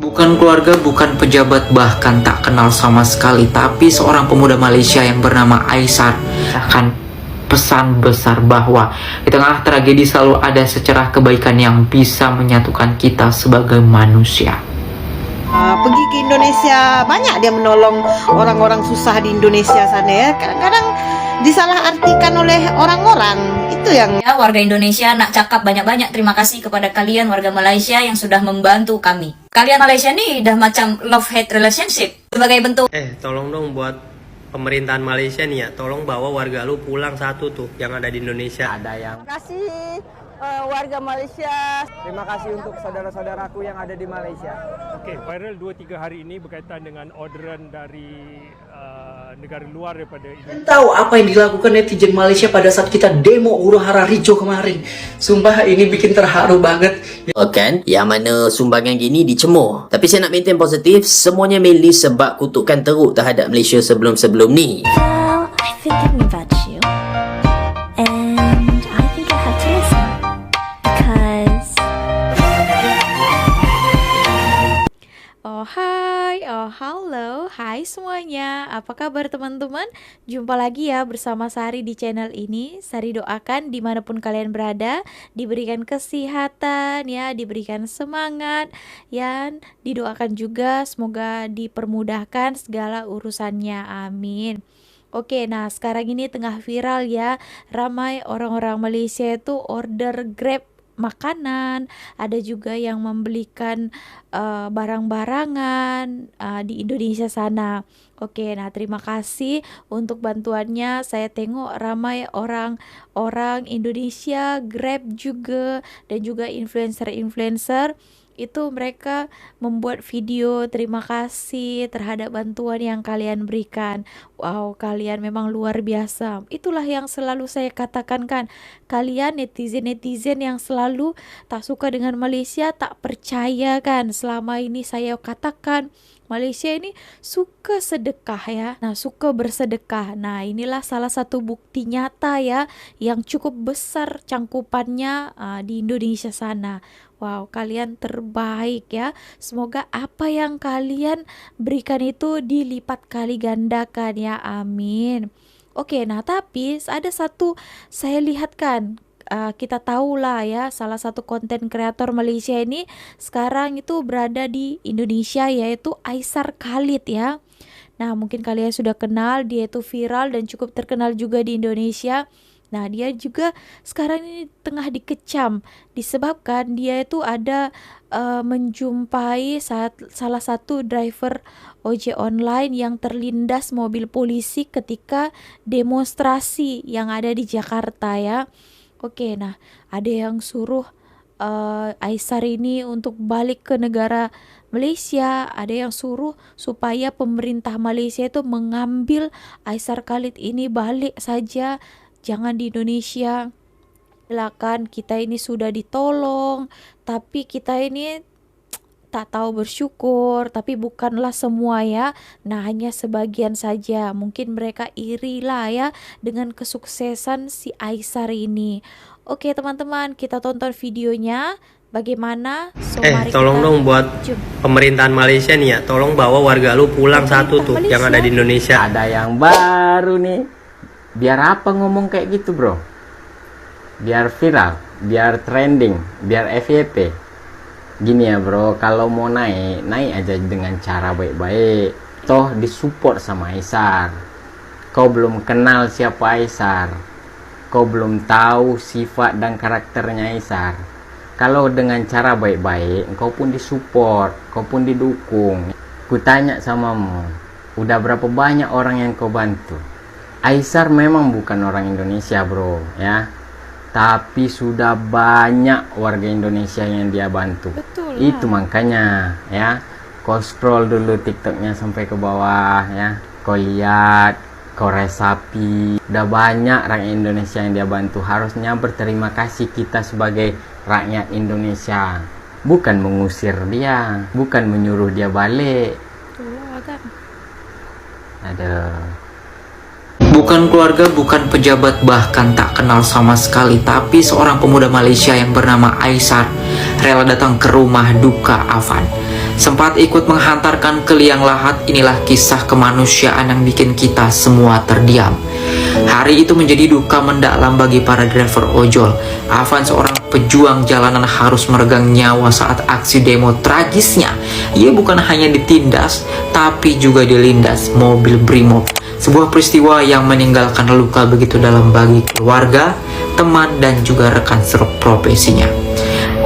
Bukan keluarga, bukan pejabat, bahkan tak kenal sama sekali, tapi seorang pemuda Malaysia yang bernama Aisar akan pesan besar bahwa di tengah tragedi selalu ada secerah kebaikan yang bisa menyatukan kita sebagai manusia. Pergi ke Indonesia, banyak dia menolong orang-orang susah di Indonesia sana ya. Kadang-kadang disalahartikan oleh orang-orang. Itu yang Ya, warga Indonesia nak cakap banyak-banyak terima kasih kepada kalian warga Malaysia yang sudah membantu kami. Kalian Malaysia nih udah macam love-hate relationship. Sebagai bentuk Tolong dong buat pemerintahan Malaysia nih ya, tolong bawa warga lu pulang satu tuh yang ada di Indonesia. Ada yang terima kasih warga Malaysia. Terima kasih untuk saudara-saudaraku yang ada di Malaysia. Okey, viral 2-3 hari ini berkaitan dengan orderan dari negara luar daripada Indonesia. Tahu apa yang dilakukan netizen Malaysia pada saat kita demo huru-hara hijau kemarin? Sumpah ini bikin terharu banget. Kan, yang mana sumbangan gini dicemooh. Tapi saya nak maintain positif, semuanya mainly sebab kutukan teruk terhadap Malaysia sebelum-sebelum ni. Well, I've been thinking about you, and I think I have to listen because. Halo, hai semuanya. Apa kabar teman-teman? Jumpa lagi ya bersama Sari di channel ini. Sari doakan dimanapun kalian berada, diberikan kesehatan ya, diberikan semangat ya, didoakan juga semoga dipermudahkan segala urusannya, amin. Oke, nah sekarang ini tengah viral ya, ramai orang-orang Malaysia itu order Grab makanan, ada juga yang membelikan barang-barangan di Indonesia sana. Oke, nah terima kasih untuk bantuannya. Saya tengok ramai orang-orang Indonesia Grab juga dan juga influencer-influencer itu mereka membuat video terima kasih terhadap bantuan yang kalian berikan. Wow, kalian memang luar biasa. Itulah yang selalu saya katakan kan. Kalian netizen-netizen yang selalu tak suka dengan Malaysia, tak percaya kan. Selama ini saya katakan Malaysia ini suka sedekah ya. Nah, suka bersedekah. Nah, inilah salah satu bukti nyata ya yang cukup besar cangkupannya di Indonesia sana. Wow, kalian terbaik ya. Semoga apa yang kalian berikan itu dilipat kali gandakan ya. Amin. Oke, nah tapi ada satu saya lihat kan, kita tahulah ya, salah satu konten kreator Malaysia ini sekarang itu berada di Indonesia, yaitu Aisar Khalid ya. Nah, mungkin kalian sudah kenal, dia itu viral dan cukup terkenal juga di Indonesia. Nah, dia juga sekarang ini tengah dikecam disebabkan dia itu ada menjumpai salah satu driver ojek online yang terlindas mobil polisi ketika demonstrasi yang ada di Jakarta ya. Oke, nah ada yang suruh Aisar ini untuk balik ke negara Malaysia, ada yang suruh supaya pemerintah Malaysia itu mengambil Aisar Khalid ini balik saja, jangan di Indonesia. Silakan, kita ini sudah ditolong, tapi kita ini tak tahu bersyukur, tapi bukanlah semua ya. Nah, hanya sebagian saja. Mungkin mereka iri lah ya dengan kesuksesan si Aisar ini. Oke teman-teman, kita tonton videonya. Bagaimana? So, mari tolong dong buat pemerintahan Malaysia nih ya, tolong bawa warga lu pulang satu tuh Malaysia yang ada di Indonesia. Ada yang baru nih. Biar apa ngomong kayak gitu bro? Biar viral, biar trending, biar FYP. Gini ya bro, kalau mau naik aja dengan cara baik-baik. Toh disupport sama Aisar. Kau belum kenal siapa Aisar, kau belum tahu sifat dan karakternya Aisar. Kalau dengan cara baik-baik, kau pun disupport, kau pun didukung. Kutanya samamu, udah berapa banyak orang yang kau bantu? Aisar memang bukan orang Indonesia bro ya, tapi sudah banyak warga Indonesia yang dia bantu. Betul itu makanya ya, kau scroll dulu TikToknya sampai ke bawah ya, kau lihat, kau resapi, udah banyak rakyat Indonesia yang dia bantu. Harusnya berterima kasih kita sebagai rakyat Indonesia, bukan mengusir dia, bukan menyuruh dia balik. Ada. Bukan keluarga, bukan pejabat, bahkan tak kenal sama sekali, tapi seorang pemuda Malaysia yang bernama Aisar rela datang ke rumah duka Afan. sempat ikut menghantarkan ke liang lahat. Inilah kisah kemanusiaan yang bikin kita semua terdiam. Hari itu menjadi duka mendalam bagi para driver ojol. Afan, seorang pejuang jalanan, harus meregang nyawa saat aksi demo. Tragisnya, ia bukan hanya ditindas, tapi juga dilindas mobil brimob. Sebuah peristiwa yang meninggalkan luka begitu dalam bagi keluarga, teman, dan juga rekan seprofesinya.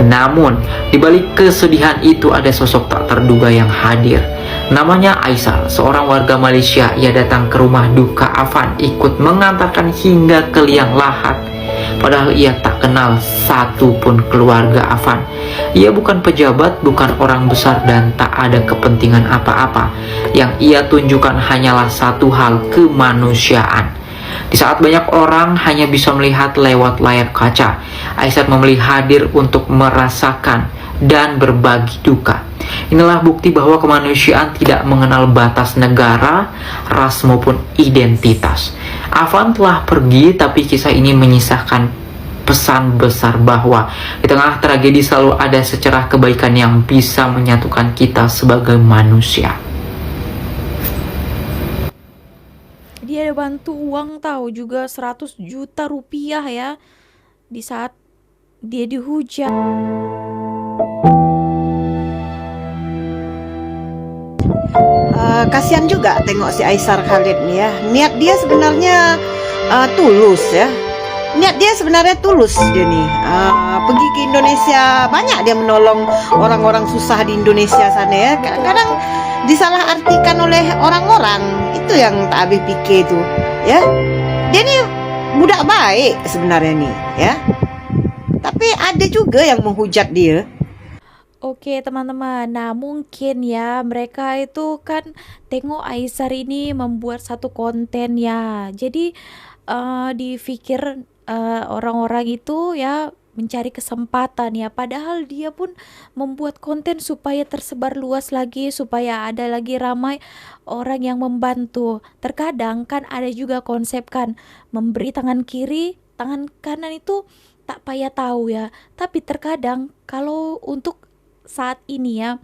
Namun, di balik kesedihan itu ada sosok tak terduga yang hadir. Namanya Aisar, seorang warga Malaysia. Ia datang ke rumah duka Afan, ikut mengantarkan hingga ke liang lahat. Padahal ia tak kenal satu pun keluarga Afan. Ia bukan pejabat, bukan orang besar, dan tak ada kepentingan apa-apa. Yang ia tunjukkan hanyalah satu hal, kemanusiaan. Di saat banyak orang hanya bisa melihat lewat layar kaca, Aisar memilih hadir untuk merasakan dan berbagi duka. Inilah bukti bahwa kemanusiaan tidak mengenal batas negara, ras maupun identitas. Afan telah pergi, tapi kisah ini menyisakan pesan besar bahwa di tengah tragedi selalu ada secerah kebaikan yang bisa menyatukan kita sebagai manusia. Dia ada bantu uang tahu juga 100 juta rupiah ya di saat dia dihujat. Kasihan juga tengok si Aisar Khalid nih ya. Niat dia sebenarnya tulus ya. Niat dia sebenarnya tulus dia nih. Pergi ke Indonesia, banyak dia menolong orang-orang susah di Indonesia sana ya. Kadang-kadang disalahartikan oleh orang-orang. Itu yang tak habis pikir tuh ya. Dia nih budak baik sebenarnya nih ya. Tapi ada juga yang menghujat dia. Oke teman-teman, nah mungkin ya mereka itu kan tengok Aisar ini membuat satu konten ya. Jadi dipikir orang-orang itu ya mencari kesempatan ya. Padahal dia pun membuat konten supaya tersebar luas lagi, supaya ada lagi ramai orang yang membantu. Terkadang kan ada juga konsep kan, memberi tangan kiri, tangan kanan itu tak payah tahu ya. Tapi terkadang kalau untuk saat ini ya,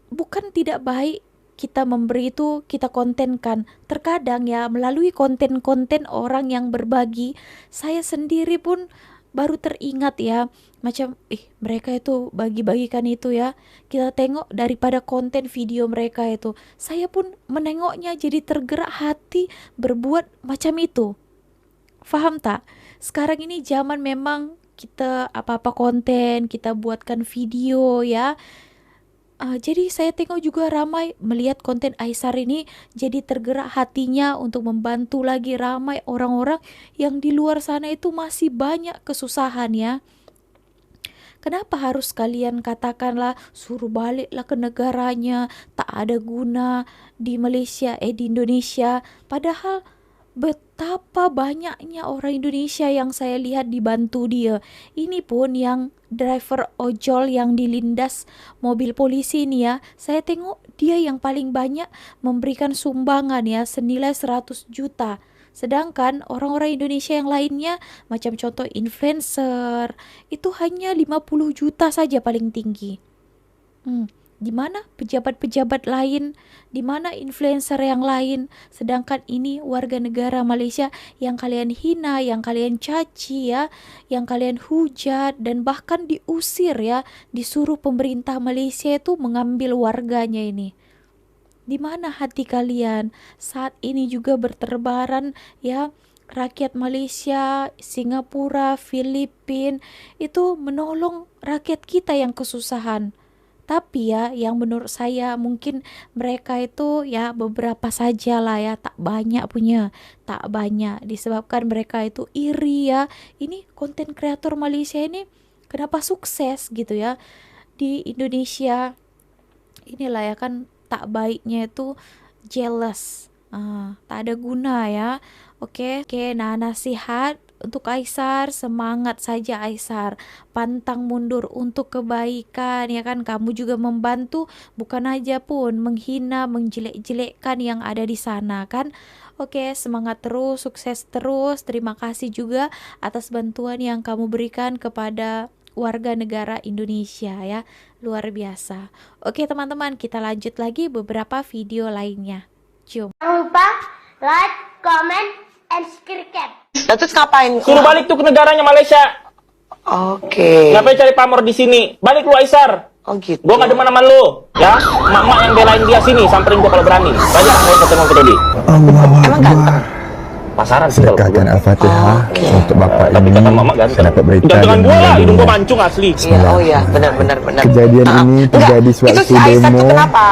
bukan tidak baik kita memberi itu kita kontenkan. Terkadang ya melalui konten-konten orang yang berbagi, saya sendiri pun baru teringat ya, macam mereka itu bagi-bagikan itu ya, kita tengok daripada konten video mereka itu, saya pun menengoknya jadi tergerak hati berbuat macam itu. Faham tak? Sekarang ini zaman memang kita apa-apa konten, kita buatkan video ya. Jadi saya tengok juga ramai melihat konten Aisar ini, jadi tergerak hatinya untuk membantu lagi ramai orang-orang yang di luar sana itu masih banyak kesusahan ya. Kenapa harus kalian katakanlah suruh baliklah ke negaranya, tak ada guna di Malaysia, di Indonesia. Padahal betapa banyaknya orang Indonesia yang saya lihat dibantu dia. Ini pun yang driver ojol yang dilindas mobil polisi ini ya, saya tengok dia yang paling banyak memberikan sumbangan ya, senilai 100 juta. Sedangkan orang-orang Indonesia yang lainnya, macam contoh influencer, itu hanya 50 juta saja paling tinggi. Di mana pejabat-pejabat lain, di mana influencer yang lain, sedangkan ini warga negara Malaysia yang kalian hina, yang kalian caci ya, yang kalian hujat dan bahkan diusir ya, disuruh pemerintah Malaysia itu mengambil warganya ini. Di mana hati kalian? Saat ini juga berterbaran ya, rakyat Malaysia, Singapura, Filipina itu menolong rakyat kita yang kesusahan. Tapi ya yang menurut saya mungkin mereka itu ya beberapa saja lah ya, tak banyak punya, tak banyak, disebabkan mereka itu iri ya. Ini konten kreator Malaysia ini kenapa sukses gitu ya di Indonesia. Inilah ya kan, tak baiknya itu jealous, tak ada guna ya. Oke, nah nasihat untuk Aisar, semangat saja Aisar, pantang mundur untuk kebaikan ya kan. Kamu juga membantu, bukan aja pun menghina, menjelek-jelekkan yang ada di sana kan. Oke, semangat terus, sukses terus. Terima kasih juga atas bantuan yang kamu berikan kepada warga negara Indonesia ya. Luar biasa. Oke teman-teman, kita lanjut lagi beberapa video lainnya. Cium. Jangan lupa like, comment, and subscribe. Terus ngapain? Suruh balik tuh ke negaranya Malaysia. Oke. Ngapain cari pamor di sini? Balik lu Aisar. Oh gitu. Gua gak demen sama lu, ya. Mak-mak yang belain dia sini, samperin gua kalau berani. Banyak yang ketemu ke Dodi. Emang ganteng? Pasaran sih kalau Sedekahkan Al-Fatihah untuk bapak tapi ini. kata mama ganteng. Saya dapat berita Jangan gua lah, dari hidung gua dunia. mancung asli. Iya, oh iya, benar. Kejadian ini terjadi Itu sewaktu si Aisyah demo. tuh kenapa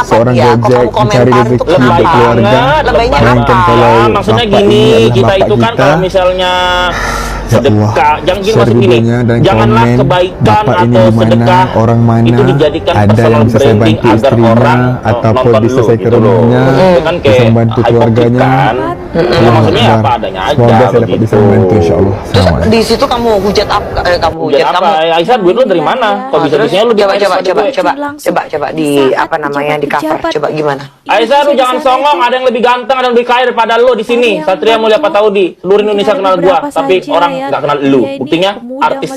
Seorang dia? Kok Gojek kamu mencari komentar tuh rezeki kenapa? untuk keluarga. Lebaynya Bayangkan apa? kalau Maksudnya bapak gini, ini adalah kita bapak itu kan kita. kalau misalnya Ya Allah, sedekah, jangan gini share maksud gini, videonya dan janganlah komen kebaikan bapak ini atau di mana, sedekah orang mana, itu dijadikan ada personal yang bisa saya branding bantu agar istrinya orang ataupun nonton bisa lu saya ke gitu loh. rumahnya, Itu kan bisa kayak membantu hypocrite keluarganya. kan. Ya, maksudnya Akbar. apa adanya aja Semoga saya dapat bisa begitu. membantu insyaallah. Terus Assalamualaikum. di situ kamu hujat apa? Hujat apa? Aisyah, duit lu dari mana? Kok bisa bisanya lu coba dipakai pada gue? coba di apa namanya di cover coba gimana? Aisyah, lu jangan songong, ada yang lebih ganteng, ada yang lebih kaya daripada lu di sini. Satria Mulia Pataudi, seluruh Indonesia kenal gua, tapi orang nggak kenal lu. Buktinya artis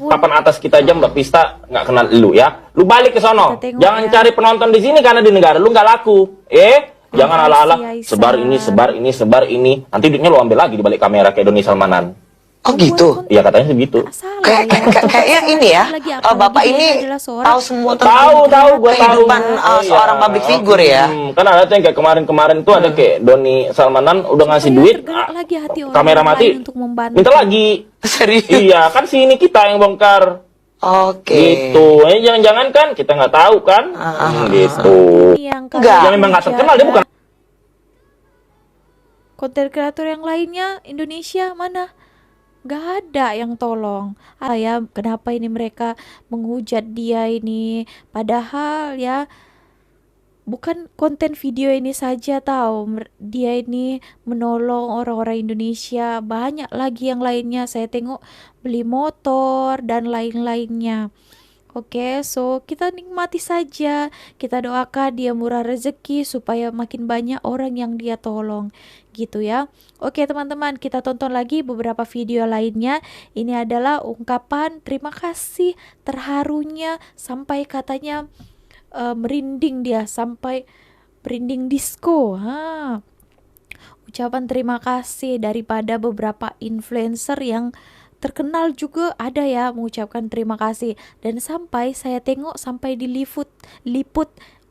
papan atas kita aja Mbak Pista nggak kenal lu ya. Lu balik ke sono. Jangan cari penonton di sini karena di negara lu nggak laku. Jangan ala-ala sebar ini. Nanti duitnya lu ambil lagi di balik kamera kayak Doni Salmanan. Oh gitu. Iya katanya segitu. Kayaknya ini ya. Bapak ini tahu semua Tahu, gua tahu. kehidupan seorang public figure ya. Kan ada tuh yang kayak kemarin tuh ada kayak Doni Salmanan udah ngasih duit, lagi hati orang kamera lain mati, untuk membantu. minta lagi. Serius? Iya, kan sini kita yang bongkar. Oke. Gitu. Jangan-jangan kan kita nggak tahu kan? Gitu. Enggak. Yang memang nggak terkenal dia bukan. Konten kreator yang lainnya Indonesia mana? Gak ada yang tolong. Ya, kenapa ini mereka menghujat dia ini? Padahal ya bukan konten video ini saja tahu. Dia ini menolong orang-orang Indonesia. Banyak lagi yang lainnya. Saya tengok beli motor dan lain-lainnya. Oke, so kita nikmati saja. Kita doakan dia murah rezeki supaya makin banyak orang yang dia tolong. Gitu ya. Oke teman-teman, kita tonton lagi beberapa video lainnya. Ini adalah ungkapan terima kasih terharunya sampai katanya merinding dia, sampai merinding disco. Ucapan terima kasih daripada beberapa influencer yang terkenal juga ada ya mengucapkan terima kasih, dan sampai saya tengok sampai diliput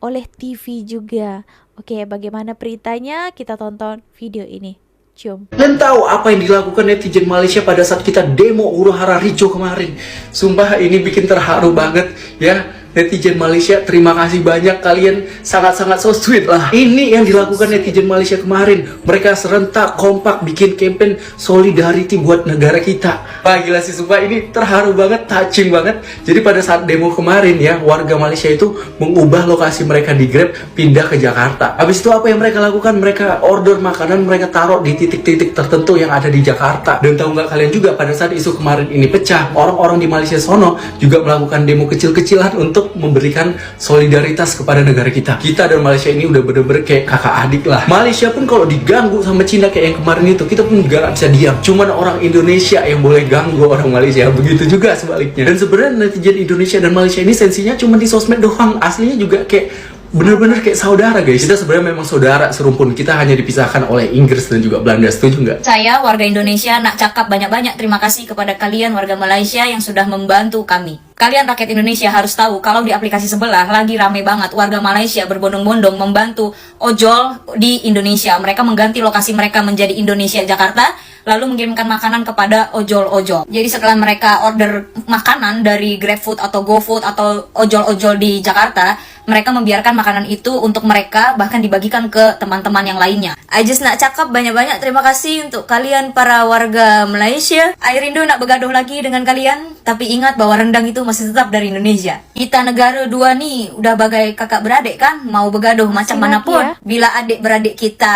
oleh TV juga. Oke, bagaimana beritanya? Kita tonton video ini. Cium. Kalian tahu apa yang dilakukan netizen Malaysia pada saat kita demo huru-hara ricuh kemarin? Sumpah ini bikin terharu banget ya. Netizen Malaysia, terima kasih banyak, kalian sangat-sangat so sweet lah. Ini yang dilakukan netizen Malaysia kemarin. Mereka serentak kompak bikin campaign solidarity buat negara kita. Wah gila sih, sumpah ini terharu banget, touching banget. Jadi pada saat demo kemarin ya, warga Malaysia itu mengubah lokasi mereka di Grab pindah ke Jakarta. Habis itu apa yang mereka lakukan? Mereka order makanan, mereka taruh di titik-titik tertentu yang ada di Jakarta. Dan tahu nggak kalian juga pada saat isu kemarin ini pecah, orang-orang di Malaysia sono juga melakukan demo kecil-kecilan untuk memberikan solidaritas kepada negara kita. Kita dan Malaysia ini udah bener-bener kayak kakak adik lah. Malaysia pun kalau diganggu sama Cina kayak yang kemarin itu, kita pun gak bisa diam. Cuman orang Indonesia yang boleh ganggu orang Malaysia. Begitu juga sebaliknya. Dan sebenarnya netizen Indonesia dan Malaysia ini sensinya cuma di sosmed doang. Aslinya juga kayak bener-bener kayak saudara guys. Kita sebenarnya memang saudara serumpun. Kita hanya dipisahkan oleh Inggris dan juga Belanda. Setuju nggak? Saya warga Indonesia nak cakap banyak-banyak terima kasih kepada kalian warga Malaysia yang sudah membantu kami. Kalian rakyat Indonesia harus tahu kalau di aplikasi sebelah lagi rame banget warga Malaysia berbondong-bondong membantu ojol di Indonesia. Mereka mengganti lokasi mereka menjadi Indonesia Jakarta, lalu mengirimkan makanan kepada ojol-ojol. Jadi setelah mereka order makanan dari GrabFood atau GoFood atau ojol-ojol di Jakarta, mereka membiarkan makanan itu untuk mereka, bahkan dibagikan ke teman-teman yang lainnya. I just nak cakap banyak-banyak terima kasih untuk kalian para warga Malaysia. I rindu nak bergaduh lagi dengan kalian, tapi ingat bahwa rendang itu masih tetap dari Indonesia. Kita negara dua nih udah bagai kakak beradik kan, mau bergaduh macam manapun. Ya. Bila adik-beradik kita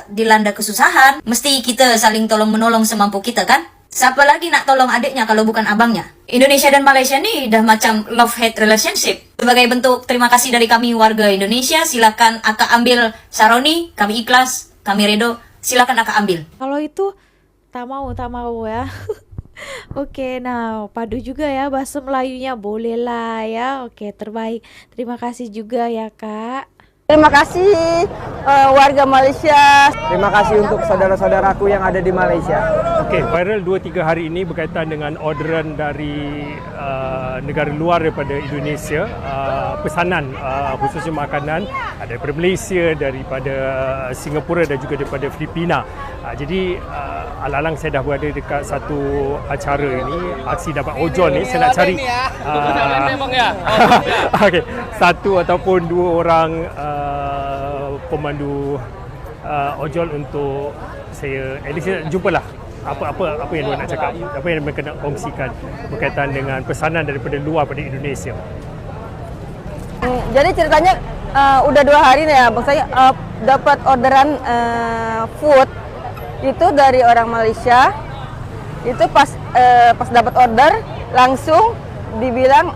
dilanda kesusahan, mesti kita saling tolong-menolong semampu kita kan? Siapa lagi nak tolong adiknya kalau bukan abangnya? Indonesia dan Malaysia nih udah macam love-hate relationship. Sebagai bentuk terima kasih dari kami warga Indonesia, silakan Akak ambil Saroni, kami ikhlas, kami redo, silakan Akak ambil. Kalau itu tak mau ya. Oke, nah padu juga ya bahasa Melayunya, boleh lah ya. Oke, terbaik. Terima kasih juga ya Kak. Terima kasih warga Malaysia. Terima kasih untuk saudara-saudaraku yang ada di Malaysia. Okey, viral 2-3 hari ini berkaitan dengan orderan dari negara luar daripada Indonesia, pesanan khususnya makanan daripada Malaysia, daripada Singapura dan juga daripada Filipina. Jadi alang-alang saya dah berada dekat satu acara ini, aksi dapat ojol ni, saya nak cari okey, satu ataupun dua orang pemandu ojol untuk saya, at least jumpalah apa yang mereka nak cakap, apa yang mereka nak kongsikan berkaitan dengan pesanan daripada luar pada Indonesia. Jadi ceritanya udah 2 hari nih ya, bang saya dapat orderan food itu dari orang Malaysia. Itu pas dapat order langsung dibilang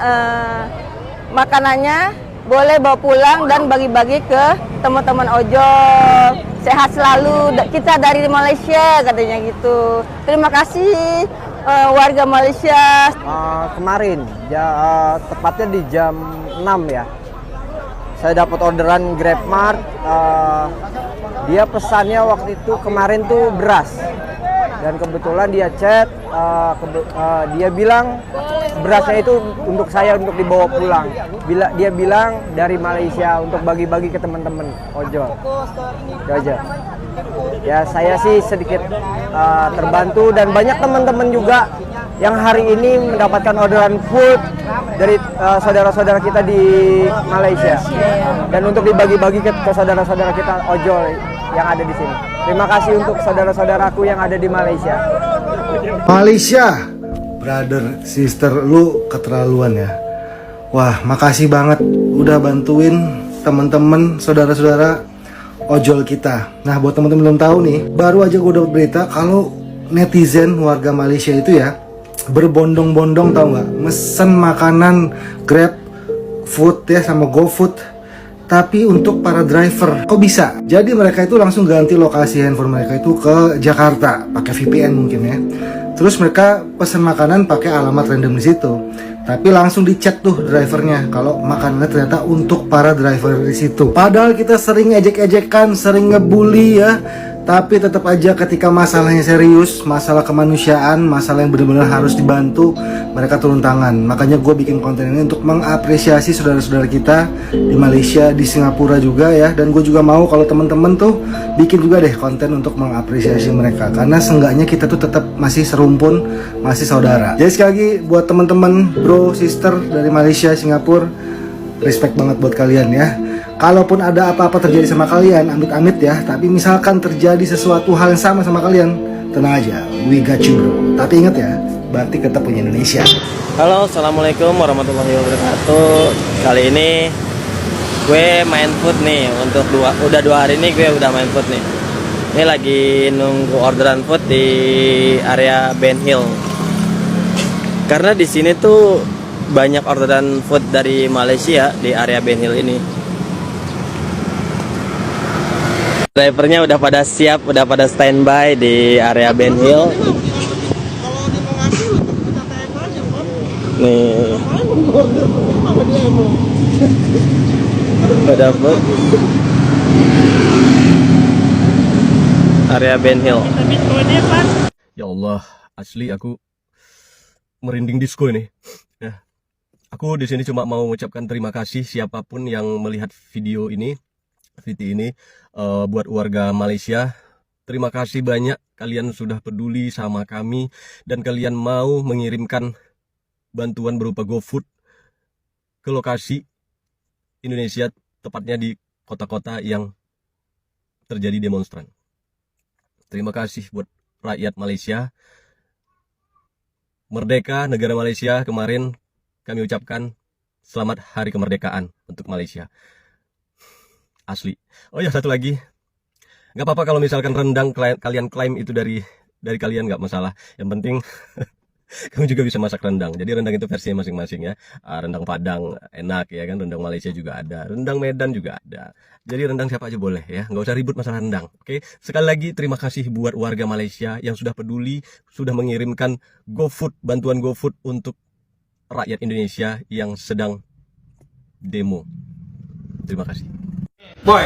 makanannya boleh bawa pulang dan bagi-bagi ke teman-teman ojol. Sehat selalu, kita dari Malaysia katanya gitu. Terima kasih warga Malaysia. Kemarin tepatnya di jam 6 ya, saya dapat orderan GrabMart. Dia pesannya waktu itu kemarin tuh beras, dan kebetulan dia chat, dia bilang berasnya itu untuk saya untuk dibawa pulang. Dia bilang dari Malaysia untuk bagi-bagi ke teman-teman ojol. Itu aja. Ya saya sih sedikit terbantu, dan banyak teman-teman juga yang hari ini mendapatkan orderan food dari saudara-saudara kita di Malaysia, dan untuk dibagi-bagi ke saudara-saudara kita ojol yang ada di sini. Terima kasih untuk saudara-saudaraku yang ada di Malaysia. Malaysia, brother, sister, lu keterlaluan ya. Wah, makasih banget udah bantuin teman-teman, saudara-saudara ojol kita. Nah, buat teman-teman belum tahu nih, baru aja gue dapat berita kalau netizen warga Malaysia itu ya berbondong-bondong, tahu nggak, mesen makanan Grab Food ya sama GoFood, tapi untuk para driver. Kok bisa? Jadi mereka itu langsung ganti lokasi handphone mereka itu ke Jakarta pakai VPN mungkin ya. Terus mereka pesan makanan pakai alamat random di situ. Tapi langsung dicek tuh drivernya kalau makanannya ternyata untuk para driver di situ. Padahal kita sering ejek-ejekan, sering ngebully ya. Tapi tetap aja ketika masalahnya serius, masalah kemanusiaan, masalah yang benar-benar harus dibantu, mereka turun tangan. Makanya gue bikin konten ini untuk mengapresiasi saudara-saudara kita di Malaysia, di Singapura juga ya. Dan gue juga mau kalau teman-teman tuh bikin juga deh konten untuk mengapresiasi mereka, karena seenggaknya kita tuh tetap masih serumpun, masih saudara. Jadi sekali lagi buat teman-teman, bro, sister dari Malaysia, Singapura, respect banget buat kalian ya. Kalaupun ada apa-apa terjadi sama kalian, amit-amit ya, tapi misalkan terjadi sesuatu hal yang sama kalian, tenang aja, we got you bro. Tapi ingat ya, berarti kita punya Indonesia. Halo, assalamualaikum warahmatullahi wabarakatuh. Kali ini gue main food nih, untuk udah 2 hari ini gue udah main food nih. Ini lagi nunggu orderan food di area Ben Hill. Karena di sini tuh banyak orderan food dari Malaysia di area Ben Hill ini. Drivernya udah pada siap, udah pada standby di area Ben Hill. Nih, udah food area Ben Hill. Ya Allah, asli aku merinding disco ini. Ya. Aku di sini cuma mau mengucapkan terima kasih siapapun yang melihat video ini, buat warga Malaysia. Terima kasih banyak, kalian sudah peduli sama kami dan kalian mau mengirimkan bantuan berupa GoFood ke lokasi Indonesia, tepatnya di kota-kota yang terjadi demonstran. Terima kasih buat rakyat Malaysia. Merdeka negara Malaysia kemarin, kami ucapkan selamat hari kemerdekaan untuk Malaysia. Asli. Oh ya, satu lagi, nggak apa-apa kalau misalkan rendang kalian klaim itu dari kalian, nggak masalah. Yang penting kamu juga bisa masak rendang. Jadi rendang itu versinya masing-masing ya. Rendang Padang enak ya kan, rendang Malaysia juga ada, rendang Medan juga ada. Jadi rendang siapa aja boleh ya, nggak usah ribut masalah rendang. Oke, sekali lagi terima kasih buat warga Malaysia yang sudah peduli, sudah mengirimkan GoFood, bantuan GoFood untuk rakyat Indonesia yang sedang demo. Terima kasih. Boy,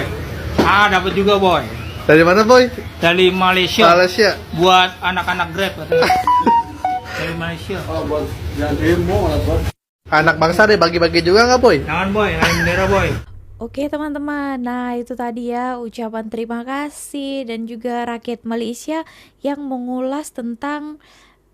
dapat juga boy. Dari mana boy? Dari Malaysia. Malaysia. Buat anak-anak Grab. Dari Malaysia. Oh, buat yang demo buat. Anak bangsa deh bagi-bagi juga nggak boy? Jangan boy, lain bendera boy. Oke teman-teman, nah itu tadi ya ucapan terima kasih dan juga rakyat Malaysia yang mengulas tentang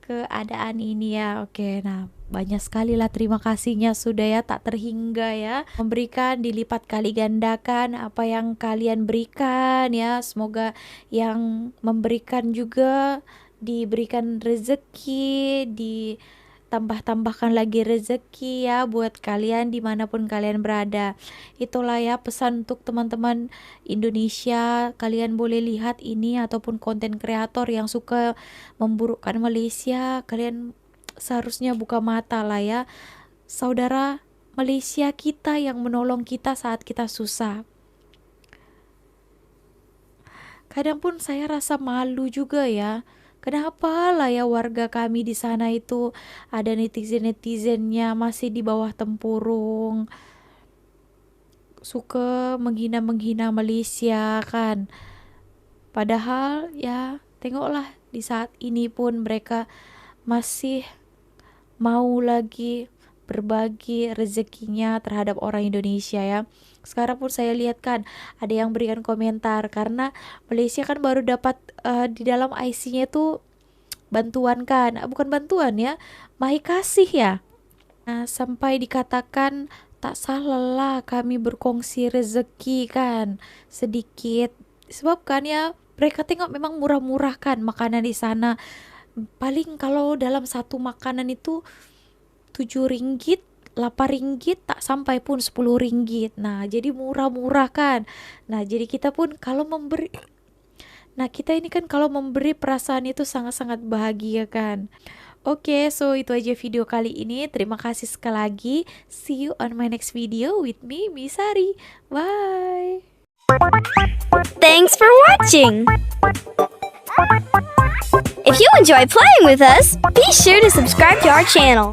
keadaan ini ya. Oke, nah banyak sekali lah terima kasihnya sudah ya, tak terhingga ya, memberikan dilipat kali gandakan apa yang kalian berikan ya. Semoga yang memberikan juga diberikan rezeki, ditambah-tambahkan lagi rezeki ya buat kalian dimanapun kalian berada. Itulah ya pesan untuk teman-teman Indonesia. Kalian boleh lihat ini ataupun konten kreator yang suka memburukkan Malaysia, kalian seharusnya buka mata lah ya. Saudara Malaysia kita yang menolong kita saat kita susah. Kadang pun saya rasa malu juga ya. Kenapa lah ya warga kami di sana itu ada netizen-netizennya masih di bawah tempurung, suka menghina-menghina Malaysia kan. Padahal ya tengoklah di saat ini pun mereka masih mau lagi berbagi rezekinya terhadap orang Indonesia ya. Sekarang pun saya lihat kan ada yang berikan komentar karena Malaysia kan baru dapat di dalam IC-nya tuh bantuan kan, bukan bantuan ya, mahi kasih ya. Nah, sampai dikatakan tak salah lah kami berkongsi rezeki kan sedikit, sebab kan ya mereka tengok memang murah-murah kan makanan di sana. Paling kalau dalam satu makanan itu 7 ringgit, 8 ringgit, tak sampai pun 10 ringgit. Nah, jadi murah-murah kan. Nah, jadi kita pun kalau memberi, nah kita ini kan kalau memberi perasaan itu sangat-sangat bahagia kan. Oke, so itu aja video kali ini. Terima kasih sekali lagi. See you on my next video with me, Misari. Bye. Thanks for watching. If you enjoy playing with us, be sure to subscribe to our channel.